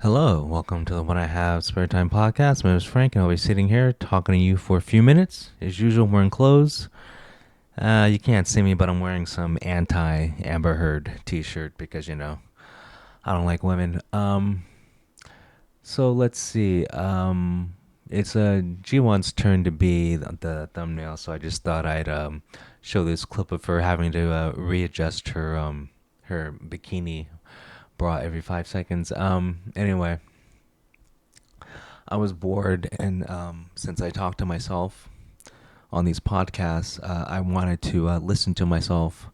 Hello, welcome to the When I Have Spare Time podcast. My name is Frank, and I'll be sitting here talking to you for a few minutes. As usual, I'm wearing clothes. You can't see me, but I'm wearing some anti Amber Heard t-shirt because, I don't like women. So let's see. It's G1's turn to be the thumbnail, so I just thought I'd show this clip of her having to readjust her bikini bra every 5 seconds. Anyway, I was bored, and since I talk to myself on these podcasts, I wanted to listen to myself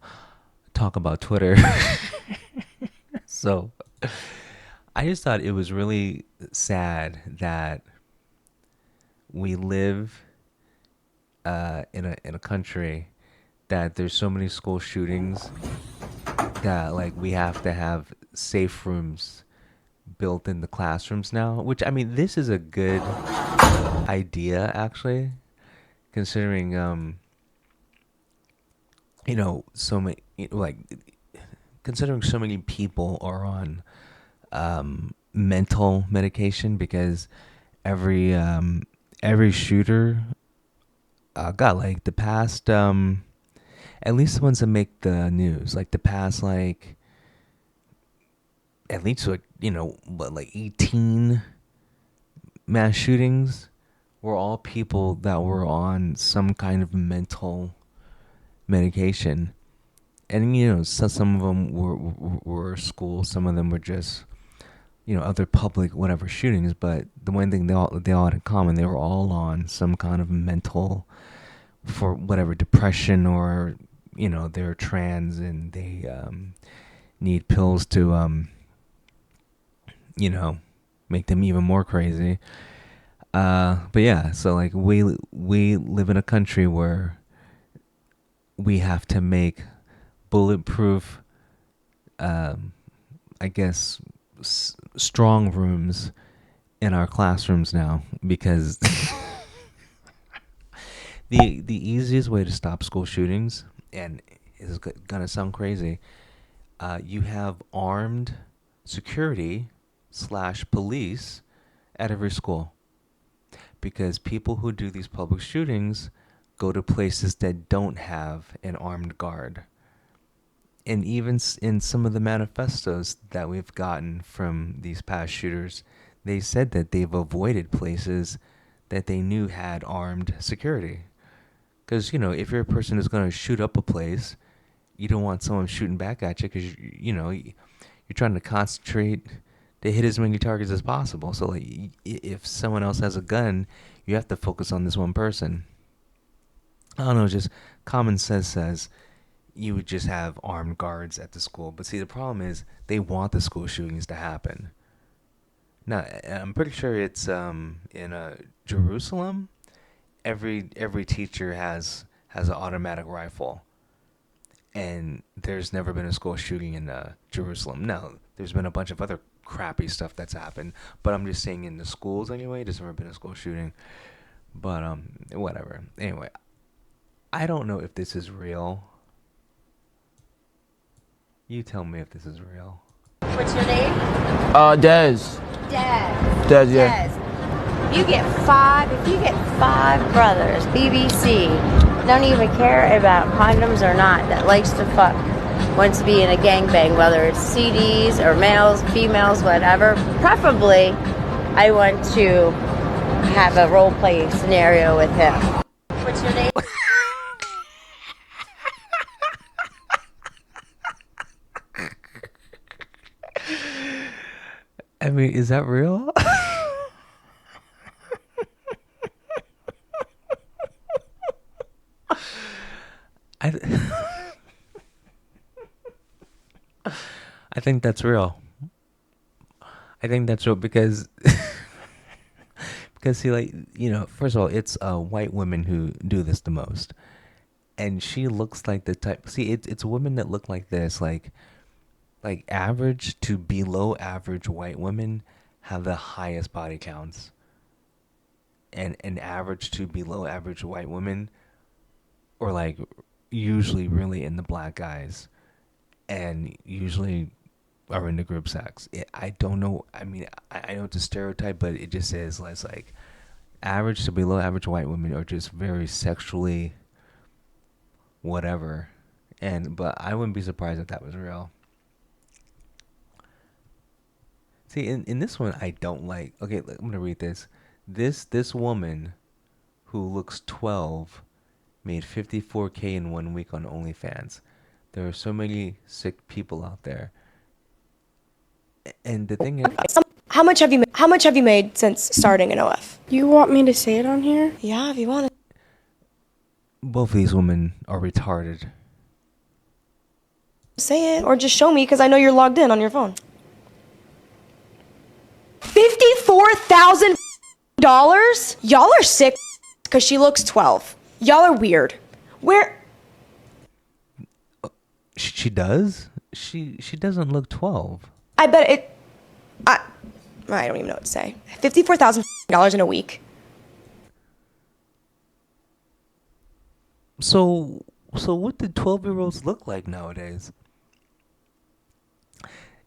talk about Twitter. So I just thought it was really sad that we live in a country that there's so many school shootings that like we have to have safe rooms built in the classrooms now. Which I mean, this is a good idea actually, considering so many like considering so many people are on mental medication because every shooter got like the past at least the ones that make the news, like the past like at least like what, like 18 mass shootings were all people that were on some kind of mental medication. And so some of them were school, some of them were just other public whatever shootings. But the one thing they all had in common, they were all on some kind of mental, for whatever, depression, or they're trans and they need pills to make them even more crazy. But yeah, so like we live in a country where we have to make bulletproof, I guess, strong rooms in our classrooms now because the easiest way to stop school shootings, and it's gonna sound crazy, you have armed security slash police at every school, because people who do these public shootings go to places that don't have an armed guard. And even in some of the manifestos that we've gotten from these past shooters, they said that they've avoided places that they knew had armed security. Because, if you're a person who's going to shoot up a place, you don't want someone shooting back at you because, you're trying to concentrate to hit as many targets as possible. So, like, if someone else has a gun, you have to focus on this one person. I don't know, just common sense says you would just have armed guards at the school. But see, the problem is they want the school shootings to happen. Now, I'm pretty sure it's in Jerusalem. Every teacher has an automatic rifle, and there's never been a school shooting in Jerusalem. Now, there's been a bunch of other crappy stuff that's happened, but I'm just saying in the schools anyway, there's never been a school shooting. But whatever. Anyway, I don't know if this is real. You tell me if this is real. What's your name? Des. Des. Des, yeah. Des. You get five. If you get five brothers, BBC, don't even care about condoms or not, that likes to fuck, wants to be in a gangbang, whether it's CDs or males, females, whatever. Preferably, I want to have a role play scenario with him. What's your name? I mean, is that real? I I think that's real. I think that's real because because see, like, first of all, it's white women who do this the most, and she looks like the type. See, it's women that look like this, like average to below average white women have the highest body counts, and an average to below average white women, or like usually really in the black guys, and usually are into group sex. I don't know. I mean, I know it's a stereotype, but it just is. It's like average to below average white women are just very sexually whatever. And but I wouldn't be surprised if that was real. See, in this one, I don't like. Okay, I'm gonna read this. This woman who looks 12 made 54K in 1 week on OnlyFans. There are so many sick people out there. And the thing is, How much have you made since starting in OF? You want me to say it on here? Yeah, if you want to. both of these women are retarded. Say it or just show me because I know you're logged in on your phone. $54,000? Y'all are sick because she looks 12. Y'all are weird. Where? She does? She doesn't look 12. I bet it. I don't even know what to say. $54,000 in a week. So what do 12-year-olds look like nowadays?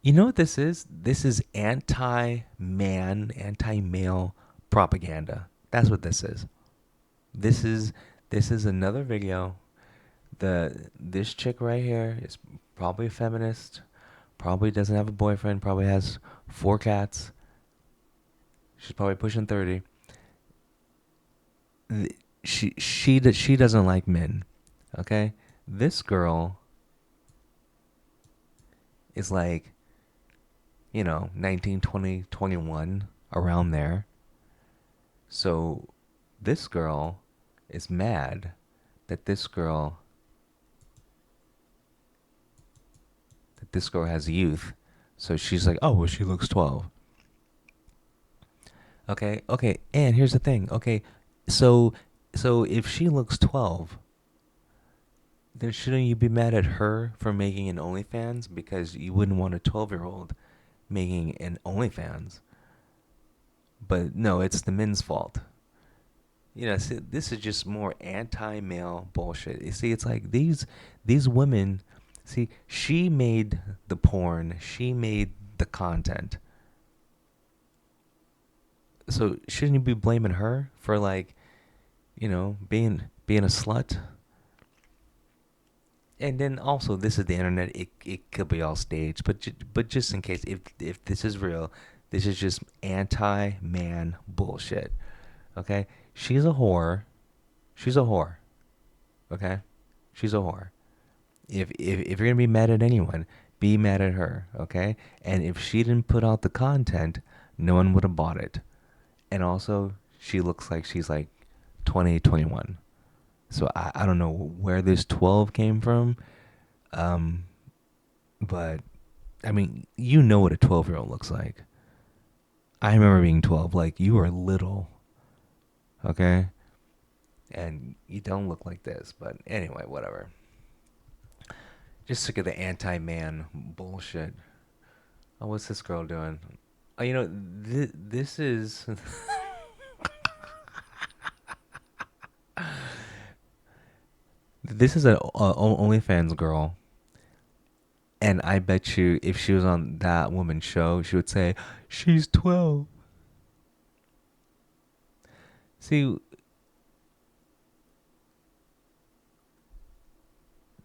You know what this is? This is anti-man, anti-male propaganda. That's what this is. This is another video. This chick right here is probably a feminist. Probably doesn't have a boyfriend. Probably has 4 cats. She's probably pushing 30. She doesn't like men. Okay? This girl is like, 19, 20, 21, around there. So this girl is mad that this girl has youth. So she's like, oh, well, she looks 12. Okay, and here's the thing. Okay, so if she looks 12, then shouldn't you be mad at her for making an OnlyFans? Because you wouldn't want a 12-year-old making an OnlyFans. But no, it's the men's fault. See, this is just more anti-male bullshit. You see, it's like these women. See, she made the porn. She made the content. So shouldn't you be blaming her for being a slut? And then also, this is the internet. It could be all staged, but just in case, if this is real, this is just anti-man bullshit. Okay, she's a whore. She's a whore. Okay, she's a whore. If you're gonna be mad at anyone, be mad at her. Okay, and if she didn't put out the content, no one would have bought it. And also, she looks like she's like 20, 21. So I don't know where this 12 came from. But I mean, you know what a 12-year-old looks like. I remember being 12. Like, you were little. Okay? And you don't look like this. But anyway, whatever. Just sick of the anti-man bullshit. Oh, what's this girl doing? Oh, this is... This is an OnlyFans girl. And I bet you if she was on that woman's show, she would say, she's 12. See,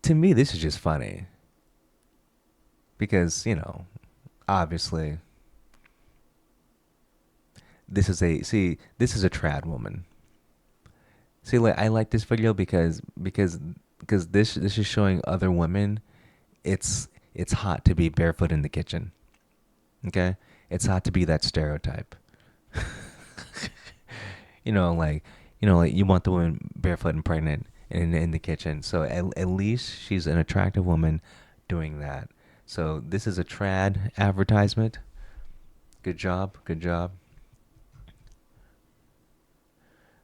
to me, this is just funny. Because, obviously, this is a trad woman. See, like, I like this video because this is showing other women it's hot to be barefoot in the kitchen. Okay? It's hot to be that stereotype. Like you want the woman barefoot and pregnant in the kitchen. So at least she's an attractive woman doing that. So this is a trad advertisement. Good job.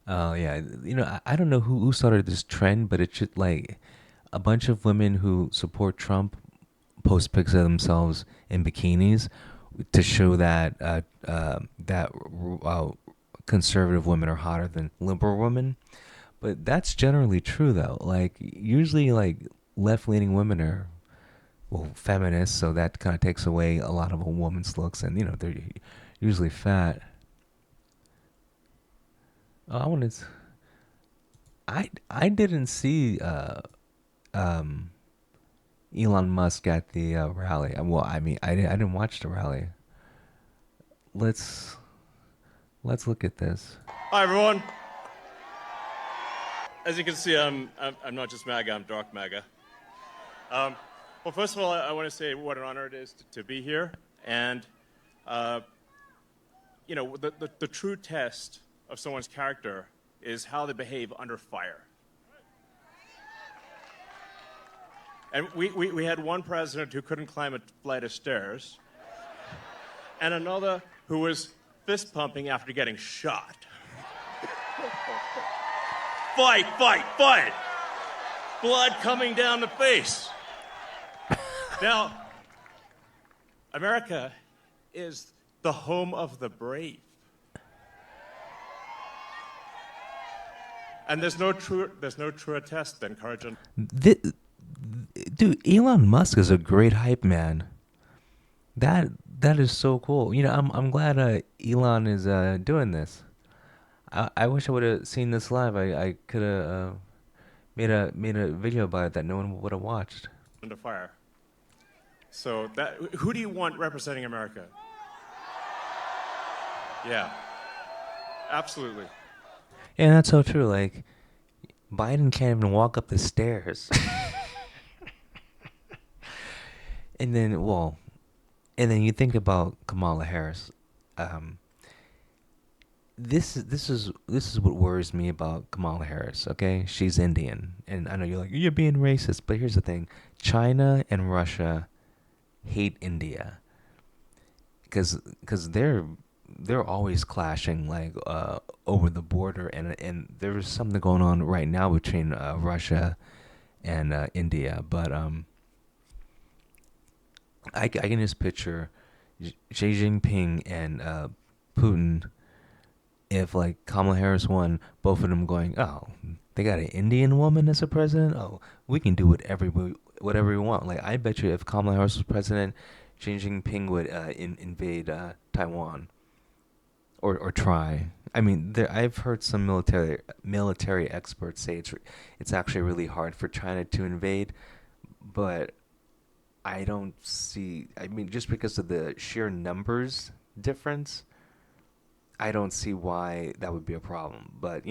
Yeah, I don't know who started this trend, but it's just like a bunch of women who support Trump post pics of themselves in bikinis to show that conservative women are hotter than liberal women. But that's generally true, though. Like, usually, like, left-leaning women are well, feminists, so that kind of takes away a lot of a woman's looks, and they're usually fat. Oh, I didn't see um Elon Musk at the rally. Well, I mean, I didn't watch the rally. Let's let's look at this. Hi, everyone. As you can see, I'm not just MAGA, I'm dark MAGA. Well, first of all, I want to say what an honor it is to be here. And, the true test of someone's character is how they behave under fire. And we had one president who couldn't climb a flight of stairs, and another who was fist pumping after getting shot. Fight, fight, fight! Blood coming down the face. Now, America is the home of the brave. And there's no truer test than courage and... Dude, Elon Musk is a great hype man. That is so cool. I'm glad Elon is doing this. I wish I would have seen this live. I could have made a video about it that no one would have watched. under fire. So who do you want representing America? Yeah, absolutely. Yeah, that's so true. Like, Biden can't even walk up the stairs. And then you think about Kamala Harris. This is what worries me about Kamala Harris. Okay, she's Indian, and I know you're like, you're being racist, but here's the thing: China and Russia hate India because they're always clashing, like over the border, and there's something going on right now between Russia and India. But I can just picture Xi Jinping and Putin. If like Kamala Harris won, both of them going, oh, they got an Indian woman as a president. Oh, we can do whatever we want. Like, I bet you if Kamala Harris was president, Xi Jinping would invade Taiwan or try. I mean, I've heard some military experts say it's actually really hard for China to invade, but I don't see. I mean, just because of the sheer numbers difference, I don't see why that would be a problem. But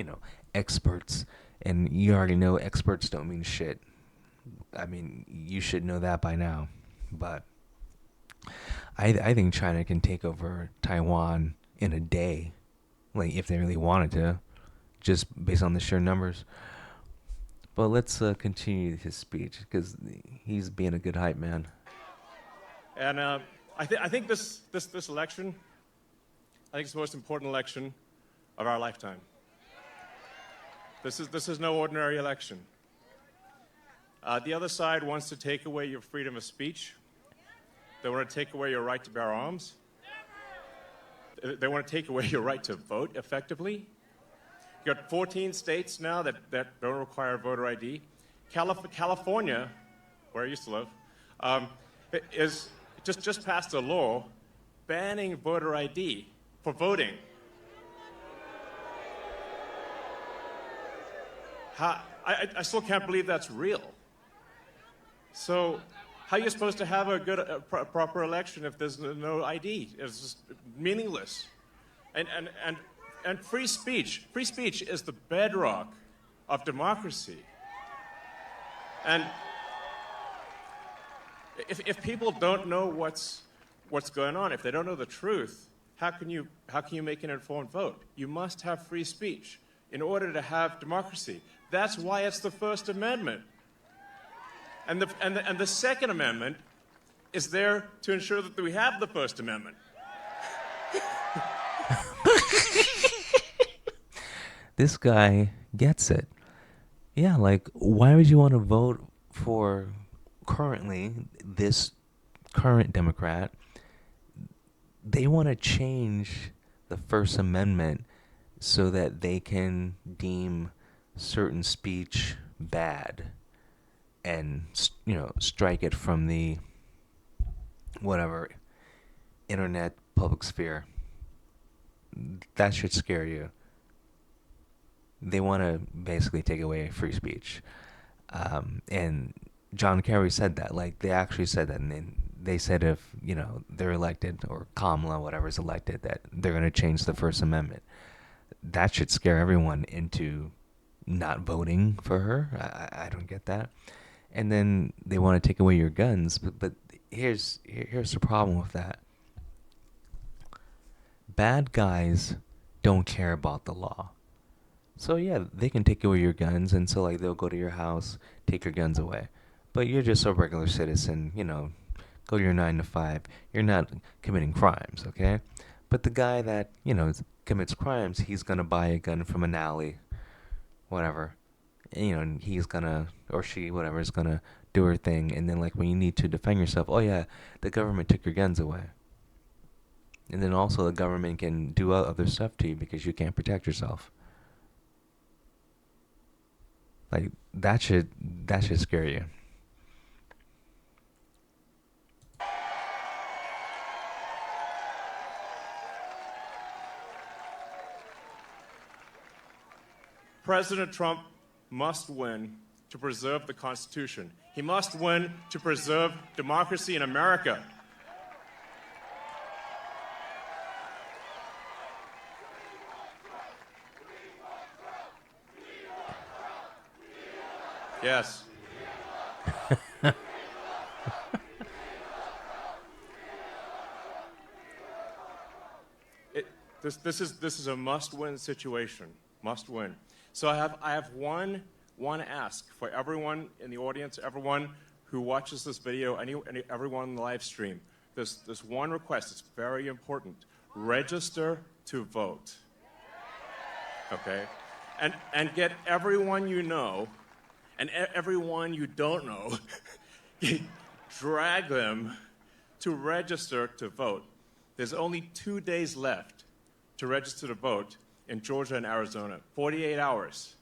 experts, and you already know experts don't mean shit. I mean, you should know that by now. But I think China can take over Taiwan in a day, like if they really wanted to, just based on the sheer numbers. But let's continue his speech because he's being a good hype man. And I think this election, I think it's the most important election of our lifetime. This is no ordinary election. The other side wants to take away your freedom of speech. They want to take away your right to bear arms. They want to take away your right to vote effectively. You've got 14 states now that don't require voter ID. California, where I used to live, is just passed a law banning voter ID for voting. I still can't believe that's real. So how are you supposed to have a good, proper election if there's no ID? It's just meaningless. And free speech is the bedrock of democracy. And if people don't know what's going on, if they don't know the truth, how can you make an informed vote? You must have free speech in order to have democracy. That's why it's the First Amendment. And the Second Amendment is there to ensure that we have the First Amendment. This guy gets it. Yeah, like, why would you want to vote for currently this current Democrat? They want to change the First Amendment so that they can deem certain speech bad. and strike it from the whatever internet public sphere. That should scare you. They want to basically take away free speech, and John Kerry said that. Like, they actually said that, and they said if they're elected, or Kamala, whatever, is elected, that they're going to change the First Amendment. That should scare everyone into not voting for her. I don't get that. And then they want to take away your guns, but here's the problem with that. Bad guys don't care about the law. So yeah, they can take away your guns, and so like they'll go to your house, take your guns away. But you're just a regular citizen, go to your 9 to 5. You're not committing crimes, okay? But the guy that, commits crimes, he's gonna buy a gun from an alley, whatever. And he's gonna, or she, whatever, is gonna do her thing, and then like when you need to defend yourself, oh yeah, the government took your guns away. And then also the government can do other stuff to you because you can't protect yourself. Like, that should scare you. President Trump must win to preserve the Constitution. He must win to preserve democracy in America. Yes. This is a must-win situation. Must win. So I have one ask for everyone in the audience, everyone who watches this video, everyone in the live stream. This one request is very important. Register to vote. Okay? And get everyone you know and everyone you don't know, drag them to register to vote. There's only 2 days left to register to vote in Georgia and Arizona. 48 hours.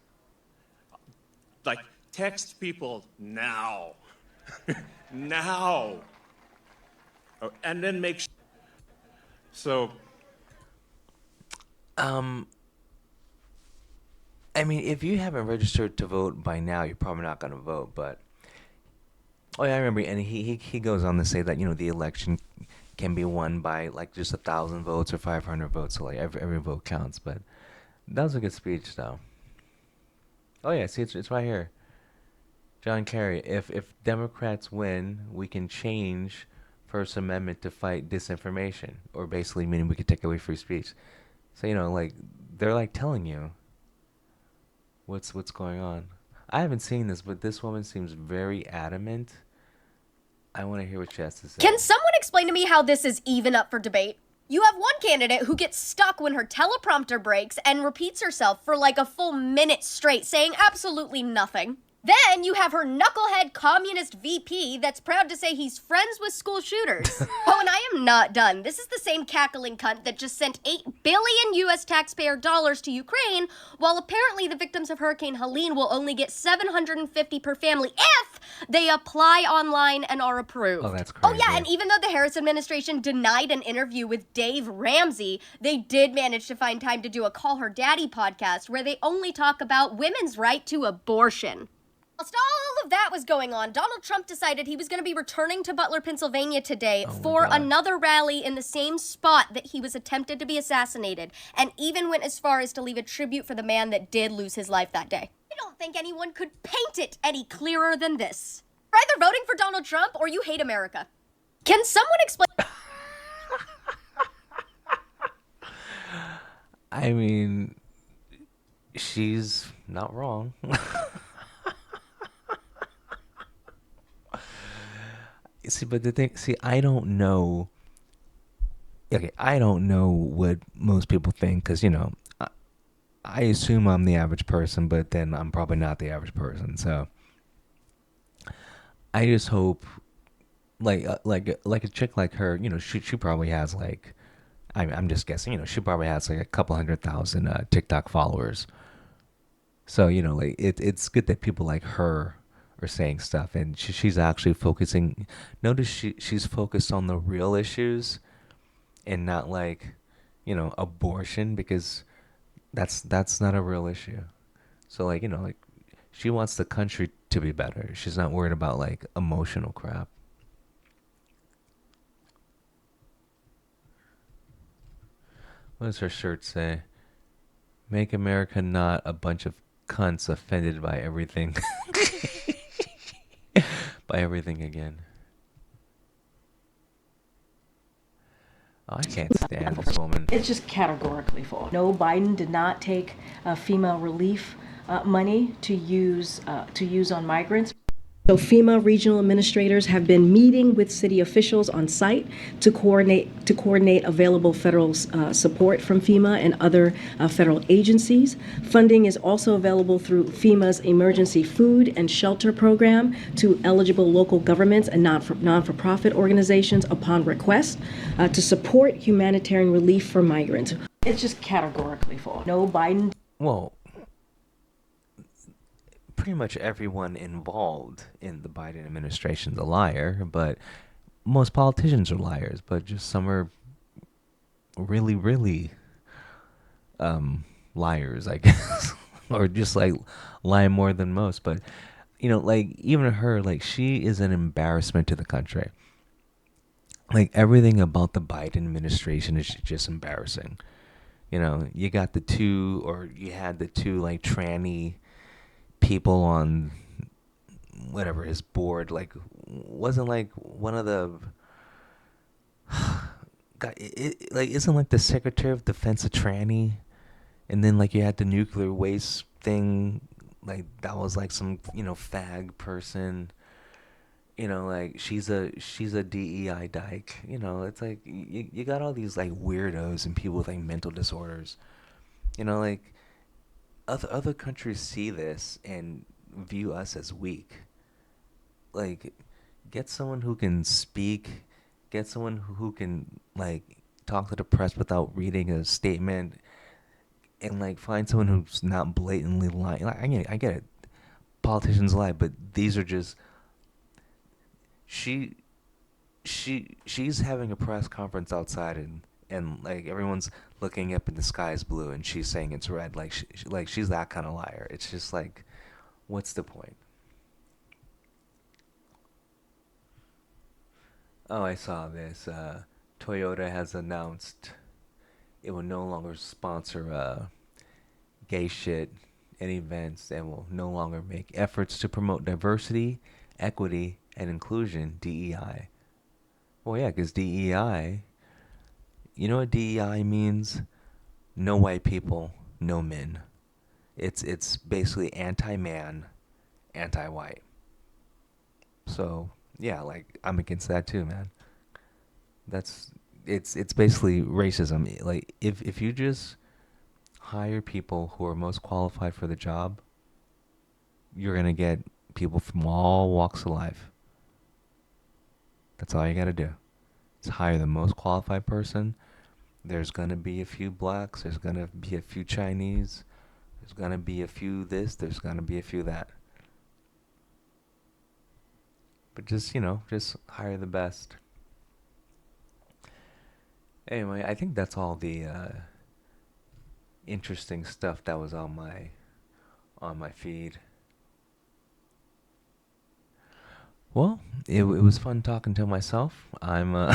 Like, text people now. Now. Oh, and then make sure. So. I mean, if you haven't registered to vote by now, you're probably not going to vote. But oh yeah, I remember, and he goes on to say that the election can be won by like just 1,000 votes or 500 votes. So like every vote counts. But that was a good speech, though. Oh yeah, see, it's right here. John Kerry. If Democrats win, we can change First Amendment to fight disinformation, or basically meaning we could take away free speech. So like they're like telling you what's going on. I haven't seen this, but this woman seems very adamant. I want to hear what she has to say. Can someone explain to me how this is even up for debate? You have one candidate who gets stuck when her teleprompter breaks and repeats herself for like a full minute straight, saying absolutely nothing. Then you have her knucklehead communist VP that's proud to say he's friends with school shooters. Oh, and I am not done. This is the same cackling cunt that just sent $8 billion US taxpayer dollars to Ukraine, while apparently the victims of Hurricane Helene will only get $750 per family if they apply online and are approved. Oh, that's Oh crazy. yeah, and even though the Harris administration denied an interview with Dave Ramsey, they did manage to find time to do a Call Her Daddy podcast where they only talk about women's right to abortion. Whilst all of that was going on, Donald Trump decided he was going to be returning to Butler, Pennsylvania today for another rally in the same spot that he was attempted to be assassinated, and even went as far as to leave a tribute for the man that did lose his life that day. I don't think anyone could paint it any clearer than this. You're either voting for Donald Trump or you hate America. Can someone explain... I mean, she's not wrong. See, but the thing, I don't know. Okay, I don't know what most people think, because I assume I'm the average person, but then I'm probably not the average person. So I just hope, like a chick like her, she probably has like, I'm just guessing, she probably has like a couple 100,000 TikTok followers. So like it's good that people like her or saying stuff, and she's actually focusing. Notice she's focused on the real issues, and not like, abortion, because that's not a real issue. So like, like she wants the country to be better. She's not worried about like emotional crap. What does her shirt say? Make America not a bunch of cunts offended by everything. By everything again. Oh, I can't stand this woman. It's just categorically false. No, Biden did not take FEMA relief money to use on migrants. So FEMA regional administrators have been meeting with city officials on site to coordinate available federal support from FEMA and other federal agencies. Funding is also available through FEMA's emergency food and shelter program to eligible local governments and non-for-profit organizations upon request to support humanitarian relief for migrants. It's just categorically false. No, Biden. Well, pretty much everyone involved in the Biden administration's a liar, but most politicians are liars, but just some are really, really liars, I guess. Or just like lie more than most. But like even her, like she is an embarrassment to the country. Like everything about the Biden administration is just embarrassing. You got you had the two like tranny people on whatever his board, like wasn't like one of the God, like isn't like the Secretary of Defense a tranny? And then like you had the nuclear waste thing, like that was like some fag person. Like she's a DEI dyke. It's like you got all these like weirdos and people with like mental disorders. Like other countries see this and view us as weak. Like, get someone who can speak, get someone who can like talk to the press without reading a statement, and like find someone who's not blatantly lying. Like, I get it, politicians lie, but these are just she's having a press conference outside, and like everyone's looking up and the sky is blue and she's saying it's red. Like she's that kind of liar. It's just like, what's the point? Oh, I saw this. Toyota has announced it will no longer sponsor gay shit in events and will no longer make efforts to promote diversity, equity, and inclusion, DEI. Well, yeah, because DEI, you know what DEI means? No white people, no men. It's basically anti-man, anti-white. So yeah, like I'm against that too, man. It's basically racism. Like if you just hire people who are most qualified for the job, you're gonna get people from all walks of life. That's all you gotta do. Is hire the most qualified person. There's gonna be a few blacks. There's gonna be a few Chinese. There's gonna be a few this. There's gonna be a few that. But just just hire the best. Anyway, I think that's all the interesting stuff that was on my feed. Well, it was fun talking to myself. I'm I'm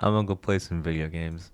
gonna go play some video games.